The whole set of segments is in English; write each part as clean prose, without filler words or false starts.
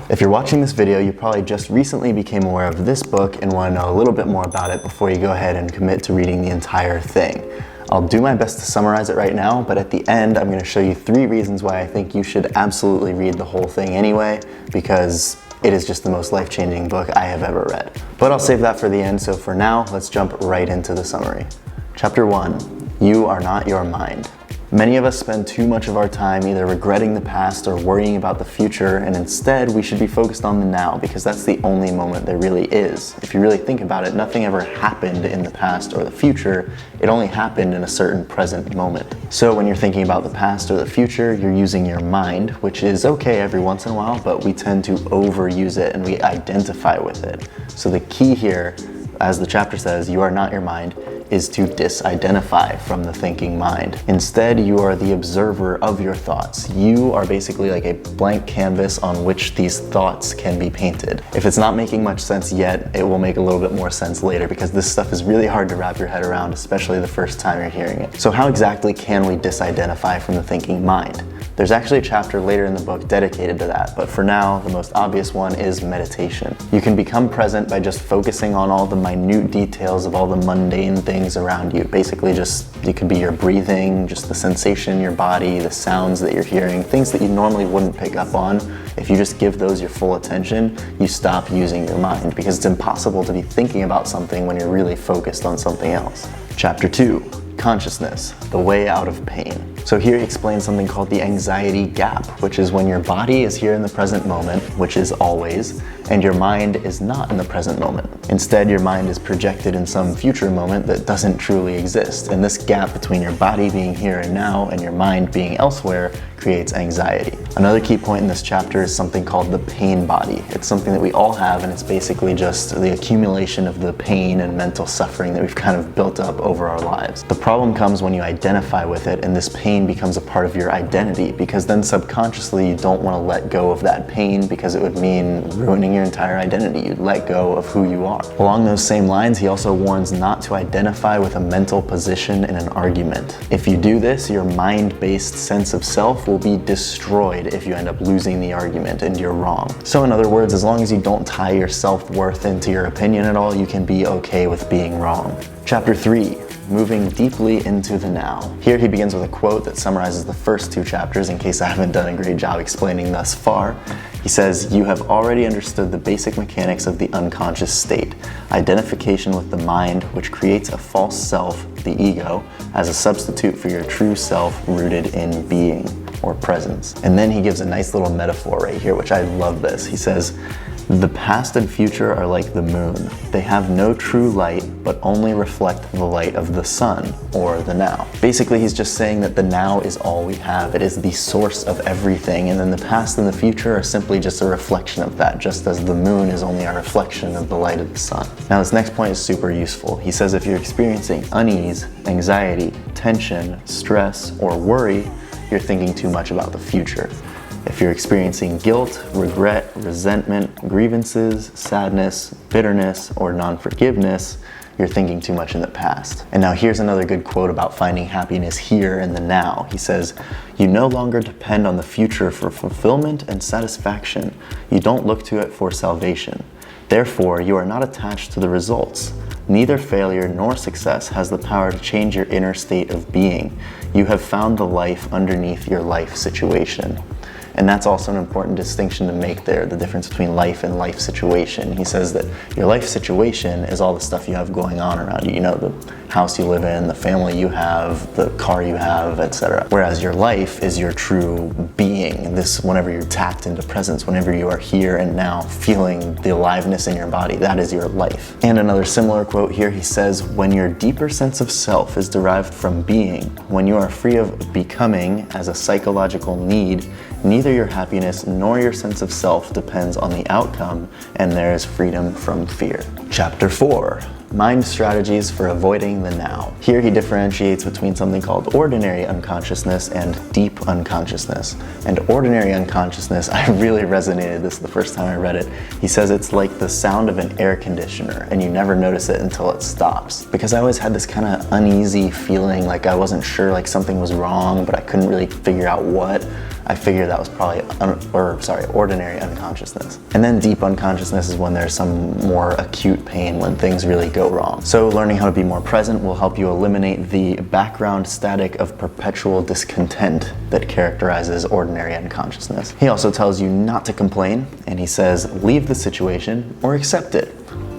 If you're watching this video, you probably just recently became aware of this book and want to know a little bit more about it before you go ahead and commit to reading the entire thing. I'll do my best to summarize it right now, but at the end, I'm going to show you 3 reasons why I think you should absolutely read the whole thing anyway, because it is just the most life-changing book I have ever read. But I'll save that for the end, so for now, let's jump right into the summary. Chapter 1, You Are Not Your Mind. Many of us spend too much of our time either regretting the past or worrying about the future, and instead we should be focused on the now because that's the only moment there really is. If you really think about it, nothing ever happened in the past or the future, it only happened in a certain present moment. So when you're thinking about the past or the future, you're using your mind, which is okay every once in a while, but we tend to overuse it and we identify with it. So the key here, as the chapter says, you are not your mind, is to disidentify from the thinking mind. Instead, you are the observer of your thoughts. You are basically like a blank canvas on which these thoughts can be painted. If it's not making much sense yet, it will make a little bit more sense later because this stuff is really hard to wrap your head around, especially the first time you're hearing it. So how exactly can we disidentify from the thinking mind? There's actually a chapter later in the book dedicated to that, but for now, the most obvious one is meditation. You can become present by just focusing on all the minute details of all the mundane things around you. Basically it could be your breathing, just the sensation in your body, the sounds that you're hearing, things that you normally wouldn't pick up on. If you just give those your full attention, you stop using your mind because it's impossible to be thinking about something when you're really focused on something else. Chapter 2. Consciousness, the way out of pain. So here he explains something called the anxiety gap, which is when your body is here in the present moment, which is always, and your mind is not in the present moment. Instead, your mind is projected in some future moment that doesn't truly exist. And this gap between your body being here and now and your mind being elsewhere creates anxiety. Another key point in this chapter is something called the pain body. It's something that we all have, and it's basically just the accumulation of the pain and mental suffering that we've kind of built up over our lives. The problem comes when you identify with it and this pain becomes a part of your identity, because then subconsciously you don't want to let go of that pain because it would mean ruining your entire identity. You'd let go of who you are. Along those same lines, he also warns not to identify with a mental position in an argument. If you do this, your mind-based sense of self will be destroyed if you end up losing the argument and you're wrong. So in other words, as long as you don't tie your self-worth into your opinion at all, you can be okay with being wrong. Chapter 3. Moving deeply into the now. Here he begins with a quote that summarizes the first 2 chapters in case I haven't done a great job explaining thus far. He says, "You have already understood the basic mechanics of the unconscious state, identification with the mind, which creates a false self, the ego, as a substitute for your true self rooted in being or presence." And then he gives a nice little metaphor right here, which I love this. He says, "The past and future are like the moon. They have no true light, but only reflect the light of the sun, or the now." Basically, he's just saying that the now is all we have. It is the source of everything, and then the past and the future are simply just a reflection of that, just as the moon is only a reflection of the light of the sun. Now, this next point is super useful. He says if you're experiencing unease, anxiety, tension, stress, or worry, you're thinking too much about the future. If you're experiencing guilt, regret, resentment, grievances, sadness, bitterness, or non-forgiveness, you're thinking too much in the past. And now here's another good quote about finding happiness here in the now. He says, "You no longer depend on the future for fulfillment and satisfaction. You don't look to it for salvation. Therefore, you are not attached to the results. Neither failure nor success has the power to change your inner state of being. You have found the life underneath your life situation." And that's also an important distinction to make there, the difference between life and life situation. He says that your life situation is all the stuff you have going on around you. You know, the house you live in, the family you have, the car you have, etc. Whereas your life is your true being. This, whenever you're tapped into presence, whenever you are here and now feeling the aliveness in your body, that is your life. And another similar quote here, he says, "When your deeper sense of self is derived from being, when you are free of becoming as a psychological need, neither your happiness nor your sense of self depends on the outcome, and there is freedom from fear." Chapter 4. Mind strategies for avoiding the now. Here he differentiates between something called ordinary unconsciousness and deep unconsciousness. And ordinary unconsciousness, I really resonated this the first time I read it. He says it's like the sound of an air conditioner and you never notice it until it stops. Because I always had this kind of uneasy feeling, like I wasn't sure, like something was wrong, but I couldn't really figure out what. I figure that was probably ordinary unconsciousness. And then deep unconsciousness is when there's some more acute pain, when things really go wrong. So learning how to be more present will help you eliminate the background static of perpetual discontent that characterizes ordinary unconsciousness. He also tells you not to complain, and he says leave the situation or accept it.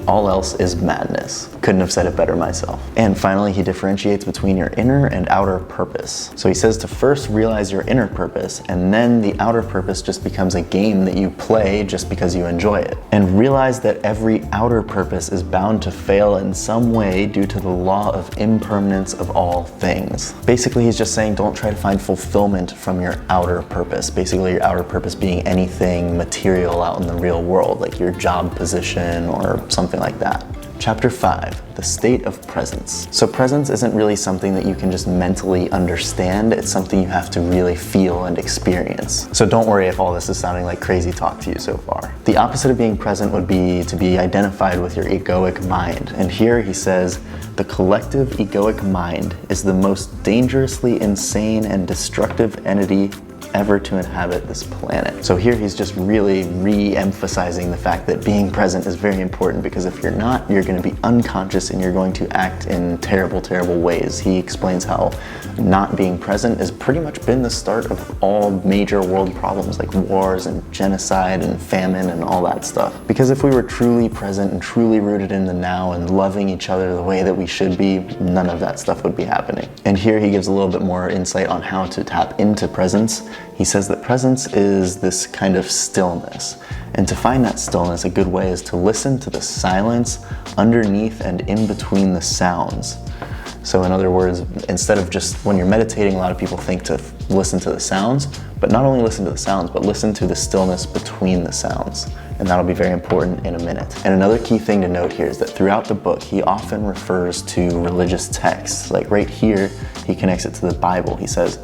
All else is madness. Couldn't have said it better myself. And finally, he differentiates between your inner and outer purpose. So he says to first realize your inner purpose, and then the outer purpose just becomes a game that you play just because you enjoy it. And realize that every outer purpose is bound to fail in some way due to the law of impermanence of all things. Basically, he's just saying don't try to find fulfillment from your outer purpose. Basically, your outer purpose being anything material out in the real world, like your job position or something like that. Chapter 5, the state of presence. So presence isn't really something that you can just mentally understand, it's something you have to really feel and experience. So don't worry if all this is sounding like crazy talk to you so far. The opposite of being present would be to be identified with your egoic mind. And here he says, the collective egoic mind is the most dangerously insane and destructive entity ever to inhabit this planet. So here he's just really re-emphasizing the fact that being present is very important, because if you're not, you're going to be unconscious and you're going to act in terrible, terrible ways. He explains how not being present has pretty much been the start of all major world problems like wars and genocide and famine and all that stuff. Because if we were truly present and truly rooted in the now and loving each other the way that we should be, none of that stuff would be happening. And here he gives a little bit more insight on how to tap into presence. He says that presence is this kind of stillness. And to find that stillness, a good way is to listen to the silence underneath and in between the sounds. So in other words, instead of just, when you're meditating, a lot of people think to listen to the sounds, but not only listen to the sounds, but listen to the stillness between the sounds. And that'll be very important in a minute. And another key thing to note here is that throughout the book, he often refers to religious texts. Like right here, he connects it to the Bible. He says,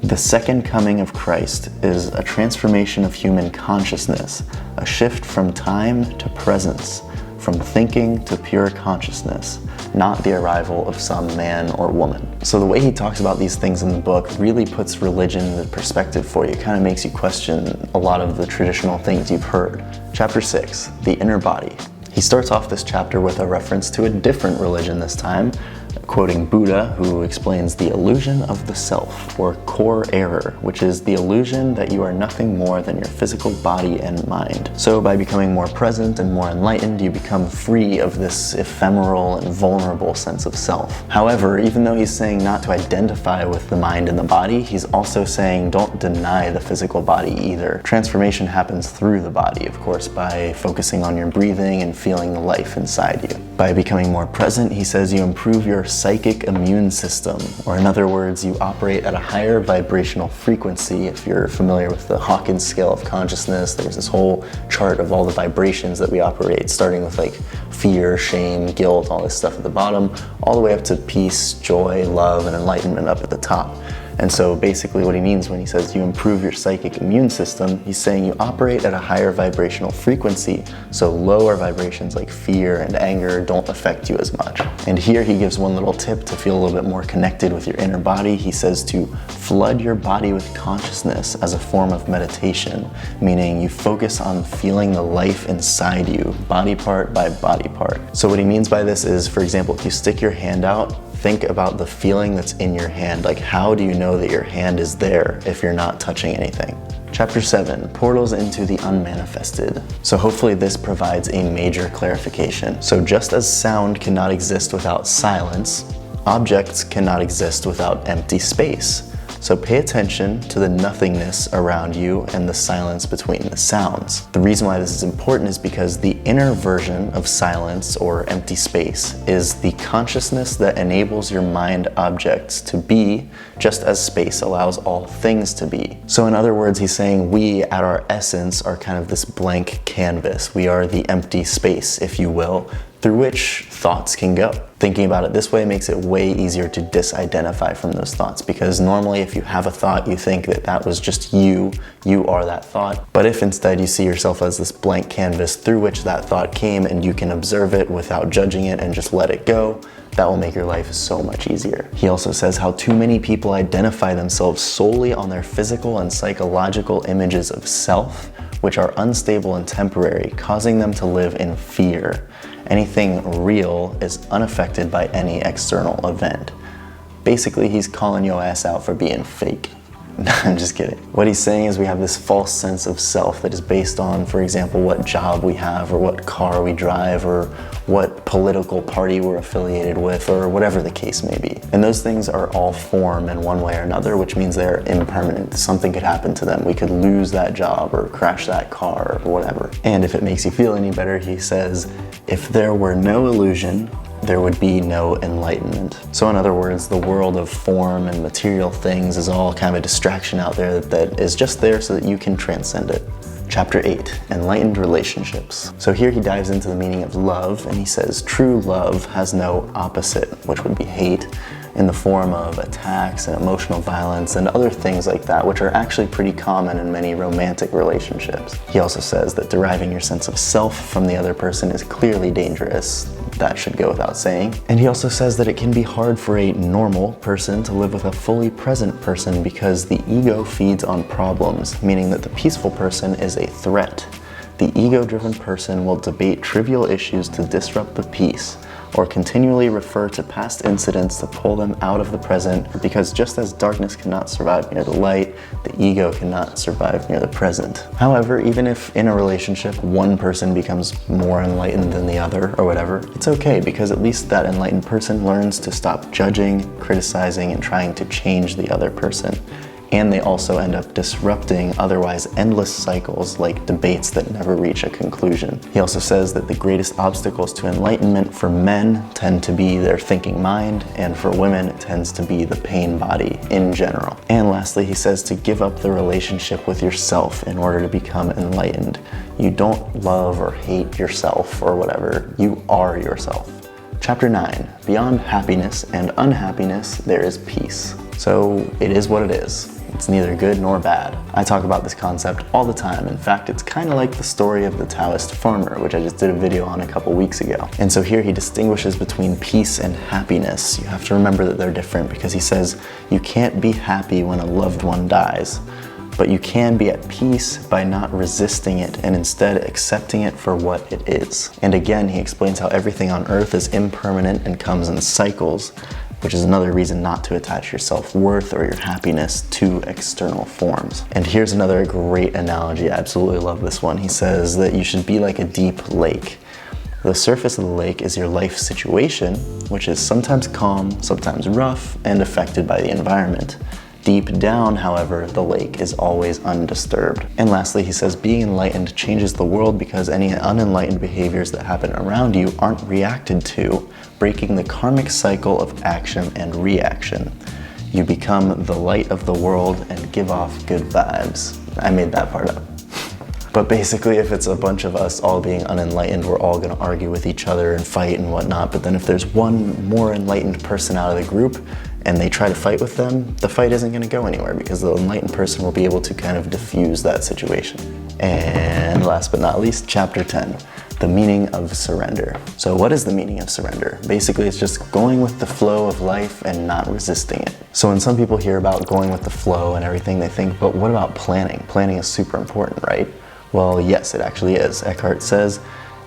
the second coming of Christ is a transformation of human consciousness, a shift from time to presence, from thinking to pure consciousness, not the arrival of some man or woman. So the way he talks about these things in the book really puts religion into perspective for you. It kind of makes you question a lot of the traditional things you've heard. Chapter 6, the inner body. He starts off this chapter with a reference to a different religion this time, quoting Buddha, who explains the illusion of the self, or core error, which is the illusion that you are nothing more than your physical body and mind. So by becoming more present and more enlightened, you become free of this ephemeral and vulnerable sense of self. However, even though he's saying not to identify with the mind and the body, he's also saying don't deny the physical body either. Transformation happens through the body, of course, by focusing on your breathing and feeling the life inside you. By becoming more present, he says you improve your psychic immune system, or in other words, you operate at a higher vibrational frequency. If you're familiar with the Hawkins scale of consciousness, there's this whole chart of all the vibrations that we operate, starting with like fear, shame, guilt, all this stuff at the bottom, all the way up to peace, joy, love, and enlightenment up at the top. And so basically what he means when he says you improve your psychic immune system, he's saying you operate at a higher vibrational frequency, so lower vibrations like fear and anger don't affect you as much. And here he gives one little tip to feel a little bit more connected with your inner body. He says to flood your body with consciousness as a form of meditation, meaning you focus on feeling the life inside you, body part by body part. So what he means by this is, for example, if you stick your hand out, think about the feeling that's in your hand. Like, how do you know that your hand is there if you're not touching anything? Chapter 7, portals into the unmanifested. So hopefully this provides a major clarification. So just as sound cannot exist without silence, objects cannot exist without empty space. So pay attention to the nothingness around you and the silence between the sounds. The reason why this is important is because the inner version of silence or empty space is the consciousness that enables your mind objects to be just as space allows all things to be. So in other words, he's saying we at our essence are kind of this blank canvas. We are the empty space, if you will, through which thoughts can go. Thinking about it this way makes it way easier to disidentify from those thoughts, because normally if you have a thought, you think that that was just you are that thought. But if instead you see yourself as this blank canvas through which that thought came and you can observe it without judging it and just let it go, That will make your life so much easier. He also says how too many people identify themselves solely on their physical and psychological images of self, which are unstable and temporary, causing them to live in fear. Anything real is unaffected by any external event. Basically, he's calling your ass out for being fake. I'm just kidding. What he's saying is we have this false sense of self that is based on, for example, what job we have, or what car we drive, or what political party we're affiliated with, or whatever the case may be. And those things are all form in one way or another, which means they're impermanent. Something could happen to them. We could lose that job or crash that car or whatever. And if it makes you feel any better, he says, if there were no illusion, there would be no enlightenment. So in other words, the world of form and material things is all kind of a distraction out there that is just there so that you can transcend it. Chapter 8, Enlightened Relationships. So here he dives into the meaning of love, and he says, true love has no opposite, which would be hate, in the form of attacks and emotional violence and other things like that, which are actually pretty common in many romantic relationships. He also says that deriving your sense of self from the other person is clearly dangerous. That should go without saying. And he also says that it can be hard for a normal person to live with a fully present person because the ego feeds on problems, meaning that the peaceful person is a threat. The ego-driven person will debate trivial issues to disrupt the peace, or continually refer to past incidents to pull them out of the present, because just as darkness cannot survive near the light, the ego cannot survive near the present. However, even if in a relationship one person becomes more enlightened than the other or whatever, it's okay, because at least that enlightened person learns to stop judging, criticizing, and trying to change the other person. And they also end up disrupting otherwise endless cycles like debates that never reach a conclusion. He also says that the greatest obstacles to enlightenment for men tend to be their thinking mind, and for women it tends to be the pain body in general. And lastly, he says to give up the relationship with yourself in order to become enlightened. You don't love or hate yourself or whatever, you are yourself. Chapter 9, Beyond Happiness and Unhappiness, there is peace. So it is what it is. It's neither good nor bad. I talk about this concept all the time. In fact, it's kind of like the story of the Taoist farmer, which I just did a video on a couple weeks ago. And so here he distinguishes between peace and happiness. You have to remember that they're different, because he says you can't be happy when a loved one dies, but you can be at peace by not resisting it and instead accepting it for what it is. And again, he explains how everything on earth is impermanent and comes in cycles, which is another reason not to attach your self-worth or your happiness to external forms. And here's another great analogy. I absolutely love this one. He says that you should be like a deep lake. The surface of the lake is your life situation, which is sometimes calm, sometimes rough, and affected by the environment. Deep down, however, the lake is always undisturbed. And lastly, he says being enlightened changes the world because any unenlightened behaviors that happen around you aren't reacted to, breaking the karmic cycle of action and reaction. You become the light of the world and give off good vibes. I made that part up. But basically, if it's a bunch of us all being unenlightened, we're all gonna argue with each other and fight and whatnot. But then if there's one more enlightened person out of the group and they try to fight with them, the fight isn't gonna go anywhere, because the enlightened person will be able to kind of diffuse that situation. And last but not least, chapter 10, the meaning of surrender. So what is the meaning of surrender? Basically, it's just going with the flow of life and not resisting it. So when some people hear about going with the flow and everything, they think, but what about planning? Planning is super important, right? Well, yes, it actually is. Eckhart says,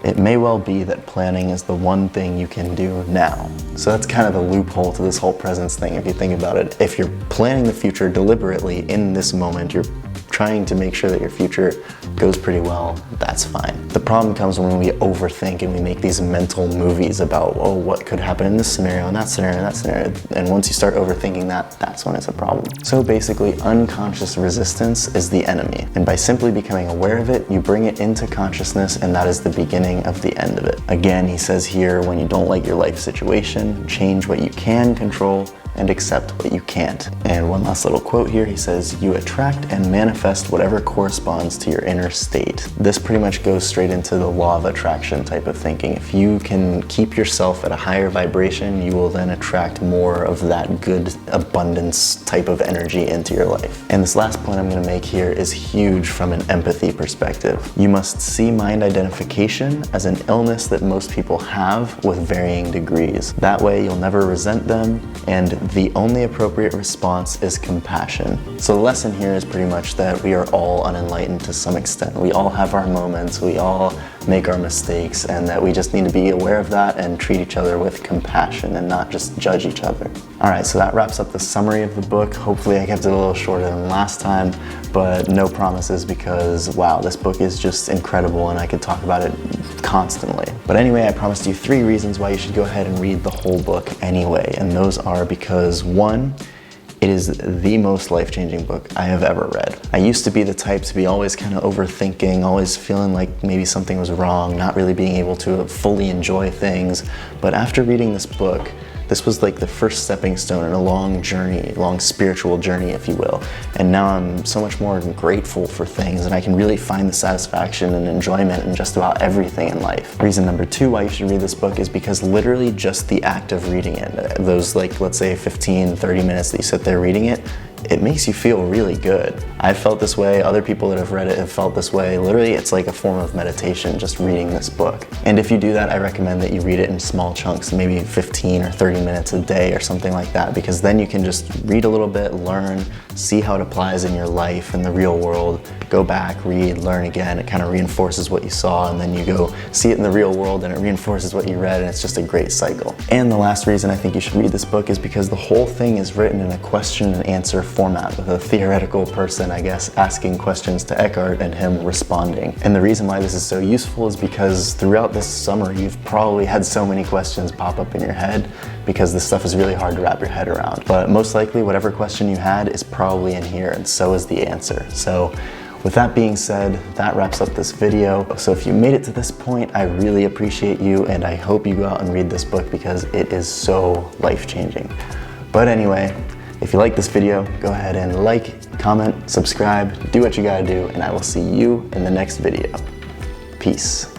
it may well be that planning is the one thing you can do now. So that's kind of the loophole to this whole presence thing, if you think about it. If you're planning the future deliberately in this moment, you're trying to make sure that your future goes pretty well, that's fine. The problem comes when we overthink and we make these mental movies about, oh, what could happen in this scenario, and that scenario, and that scenario. And once you start overthinking that, that's when it's a problem. So basically, unconscious resistance is the enemy. And by simply becoming aware of it, you bring it into consciousness, and that is the beginning of the end of it. Again, he says here, when you don't like your life situation, change what you can control and accept what you can't. And one last little quote here, he says, "You attract and manifest whatever corresponds to your inner state." This pretty much goes straight into the law of attraction type of thinking. If you can keep yourself at a higher vibration, you will then attract more of that good abundance type of energy into your life. And this last point I'm going to make here is huge from an empathy perspective. You must see mind identification as an illness that most people have with varying degrees. That way you'll never resent them, and the only appropriate response is compassion. So the lesson here is pretty much that we are all unenlightened to some extent. We all have our moments, we all make our mistakes, and that we just need to be aware of that and treat each other with compassion and not just judge each other. Alright, so that wraps up the summary of the book. Hopefully I kept it a little shorter than last time, but no promises because wow, this book is just incredible and I could talk about it constantly. But anyway, I promised you 3 reasons why you should go ahead and read the whole book anyway, and those are because 1, it is the most life-changing book I have ever read. I used to be the type to be always kind of overthinking, always feeling like maybe something was wrong, not really being able to fully enjoy things. But after reading this book, this was like the first stepping stone in a long journey, long spiritual journey, if you will. And now I'm so much more grateful for things, and I can really find the satisfaction and enjoyment in just about everything in life. Reason number 2 why you should read this book is because literally just the act of reading it, those like, let's say 15, 30 minutes that you sit there reading it, it makes you feel really good. I've felt this way, other people that have read it have felt this way. Literally, it's like a form of meditation, just reading this book. And if you do that, I recommend that you read it in small chunks, maybe 15 or 30 minutes a day or something like that, because then you can just read a little bit, learn, see how it applies in your life, in the real world, go back, read, learn again. It kind of reinforces what you saw, and then you go see it in the real world and it reinforces what you read, and it's just a great cycle. And the last reason I think you should read this book is because the whole thing is written in a question and answer format with a theoretical person, I guess, asking questions to Eckhart and him responding. And the reason why this is so useful is because throughout this summer, you've probably had so many questions pop up in your head because this stuff is really hard to wrap your head around. But most likely, whatever question you had is probably in here, and so is the answer. So with that being said, that wraps up this video. So if you made it to this point, I really appreciate you, and I hope you go out and read this book because it is so life-changing. But anyway, if you like this video, go ahead and like, comment, subscribe, do what you gotta do, and I will see you in the next video. Peace.